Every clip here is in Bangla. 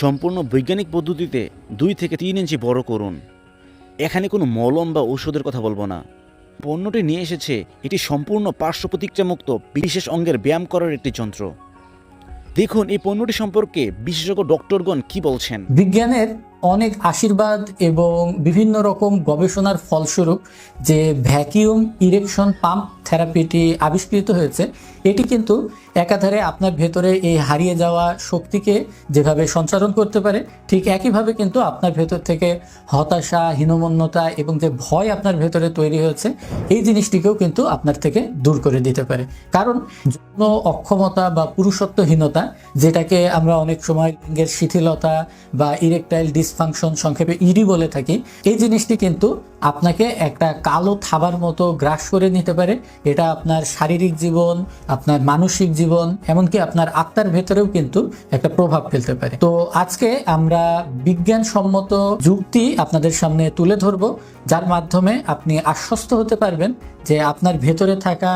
সম্পূর্ণ বৈজ্ঞানিক পদ্ধতিতে 2 থেকে 3 ইঞ্চি বড় করুন। এখানে কোনো মলম বা ঔষধের কথা বলবো না। পণ্যটি নিয়ে এসেছে এটি সম্পূর্ণ পার্শ্ব প্রতিক্রিয়ামুক্ত বিশেষ অঙ্গের ব্যায়াম করার একটি যন্ত্র। দেখুন এই পণ্যটি সম্পর্কে বিশেষজ্ঞ ডক্টরগণ কি বলছেন। বিজ্ঞানের অনেক আশীর্বাদ এবং বিভিন্ন রকম গবেষণার ফলস্বরূপ যে ভ্যাকিউম ইরেকশন পাম্প থেরাপিটি আবিষ্কৃত হয়েছে, এটি কিন্তু একাধারে আপনার ভেতরে এই হারিয়ে যাওয়া শক্তিকে যেভাবে সঞ্চারণ করতে পারে, ঠিক একইভাবে কিন্তু আপনার ভেতর থেকে হতাশা, হীনমন্যতা এবং যে ভয় আপনার ভেতরে তৈরি হয়েছে এই জিনিসটিকেও কিন্তু আপনার থেকে দূর করে দিতে পারে। কারণ যৌন অক্ষমতা বা পুরুষত্বহীনতা, যেটাকে আমরা অনেক সময় লিঙ্গের শিথিলতা বা ইরেকটাইল ডিসফাংশন সংক্ষেপে ইডি বলে থাকি, এই জিনিসটি কিন্তু আপনাকে একটা কালো থাবার মতো গ্রাস করে নিতে পারে। এটা আপনার শারীরিক জীবন, আপনার মানসিক জীবন, এমনকি আপনার আত্মার ভেতরেও কিন্তু একটা প্রভাব ফেলতে পারে। তো আজকে আমরা বিজ্ঞানসম্মত যুক্তি আপনাদের সামনে তুলে ধরবো, যার মাধ্যমে আপনি আশ্বস্ত হতে পারবেন যে আপনার ভেতরে থাকা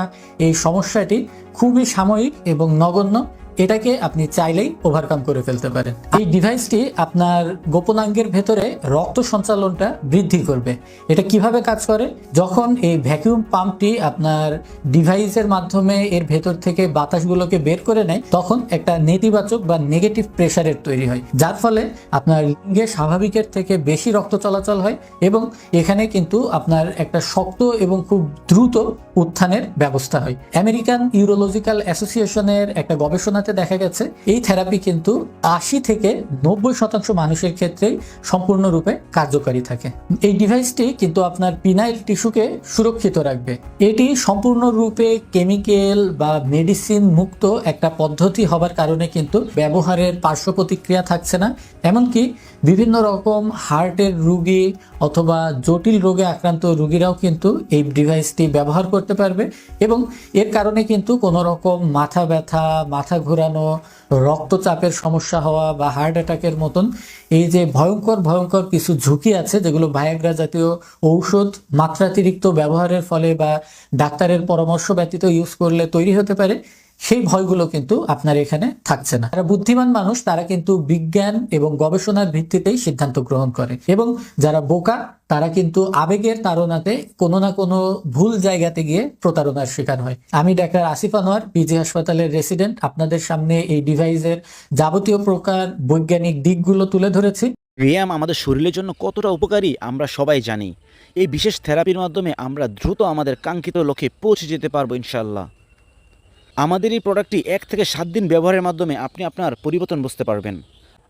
এই সমস্যাটি খুবই সাময়িক এবং নগণ্য। এটাকে আপনি চাইলেই ওভারকাম করে ফেলতে পারেন। এই ডিভাইসটি আপনার গোপনাঙ্গের ভেতরে রক্ত সঞ্চালনটা বৃদ্ধি করবে। এটা কিভাবে কাজ করে? যখন এই ভ্যাকুয়াম পাম্পটি আপনার ডিভাইসের মাধ্যমে এর ভেতর থেকে বাতাসগুলোকে বের করে নেয়, তখন একটা নেতিবাচক বা নেগেটিভ প্রেসারের তৈরি হয়, যার ফলে আপনার লিঙ্গে স্বাভাবিকের থেকে বেশি রক্ত চলাচল হয় এবং এখানে কিন্তু আপনার একটা শক্ত এবং খুব দ্রুত উত্থানের ব্যবস্থা হয়। আমেরিকান ইউরোলজিক্যাল অ্যাসোসিয়েশনের একটা গবেষণাতে দেখা গেছে এই থেরাপি কিন্তু 80 থেকে 90% মানুষের ক্ষেত্রেই সম্পূর্ণরূপে কার্যকারী থাকে। এই ডিভাইসটি কিন্তু আপনার পিনাইল টিস্যুকে সুরক্ষিত রাখবে। এটি সম্পূর্ণরূপে কেমিক্যাল বা মেডিসিন মুক্ত একটা পদ্ধতি হবার কারণে কিন্তু ব্যবহারের পার্শ্ব প্রতিক্রিয়া থাকছে না। এমনকি বিভিন্ন রকম হার্টের রোগী অথবা জটিল রোগে আক্রান্ত রোগীরাও কিন্তু এই ডিভাইসটি ব্যবহার করতে পারবে এবং এর কারণে কিন্তু কোনো রকম মাথা ব্যথা, মাথা ঘোরানো, রক্তচাপের সমস্যা হওয়া বা হার্ট অ্যাটাকের মতন এই যে ভয়ঙ্কর কিছু ঝুঁকি আছে, যেগুলো ভায়াগ্রা জাতীয় ঔষধ মাত্রাতিরিক্ত ব্যবহারের ফলে বা ডাক্তারের পরামর্শ ব্যতীত ইউজ করলে তৈরি হতে পারে, সেই ভয়গুলো কিন্তু আপনার এখানে থাকছে না। যারা বুদ্ধিমান মানুষ তারা কিন্তু বিজ্ঞান এবং গবেষণার ভিত্তিতেই সিদ্ধান্ত গ্রহণ করে এবং যারা বোকা তারা কিন্তু আবেগের তাড়নাতে কোনো না কোনো ভুল জায়গাতে গিয়ে প্রতারণার শিকার হয়। আমি ডাক্তার আসিফ আনোয়ার, পিজি হাসপাতালের রেসিডেন্ট, আপনাদের সামনে এই ডিভাইসের যাবতীয় প্রকার বৈজ্ঞানিক দিকগুলো তুলে ধরেছি। ব্যায়াম আমাদের শরীরের জন্য কতটা উপকারী আমরা সবাই জানি। এই বিশেষ থেরাপির মাধ্যমে আমরা দ্রুত আমাদের কাঙ্ক্ষিত লক্ষ্যে পৌঁছে যেতে পারবো ইনশাআল্লাহ। আমাদের এই প্রোডাক্টটি 1 থেকে 7 দিন ব্যবহারের মাধ্যমে আপনি আপনার পরিবর্তন বুঝতে পারবেন।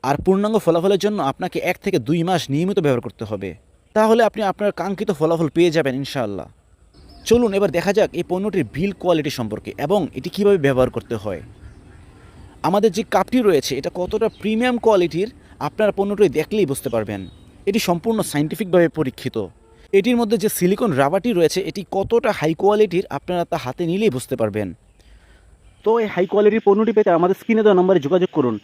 আর পূর্ণাঙ্গ ফলাফলের জন্য আপনাকে 1 থেকে 2 মাস নিয়মিত ব্যবহার করতে হবে। তাহলে আপনি আপনার কাঙ্ক্ষিত ফলাফল পেয়ে যাবেন ইনশাআল্লাহ। চলুন এবার দেখা যাক এই পণ্যটির বিল কোয়ালিটি সম্পর্কে এবং এটি কিভাবে ব্যবহার করতে হয়। আমাদের যে কাপটি রয়েছে এটা কতটা প্রিমিয়াম কোয়ালিটির আপনার পণ্যটি দেখলেই বুঝতে পারবেন। এটি সম্পূর্ণ সায়েন্টিফিকভাবে পরীক্ষিত। এটির মধ্যে যে সিলিকন রাবারটি রয়েছে এটি কতটা হাই কোয়ালিটির আপনারা তা হাতে নিলেই বুঝতে পারবেন। তো এই হাই কোয়ালিটির পণ্যটি পেতে আমাদের স্ক্রিনে দেওয়া নম্বরে যোগাযোগ করুন।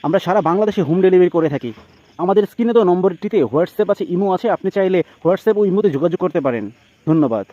আমরা সারা বাংলাদেশে হোম ডেলিভারি করে থাকি। আমাদের স্ক্রিনে দেওয়া নম্বরটিতে হোয়াটসঅ্যাপ আছে, ইমো আছে, আপনি চাইলে হোয়াটসঅ্যাপ ও ইমোতে যোগাযোগ করতে পারেন। ধন্যবাদ।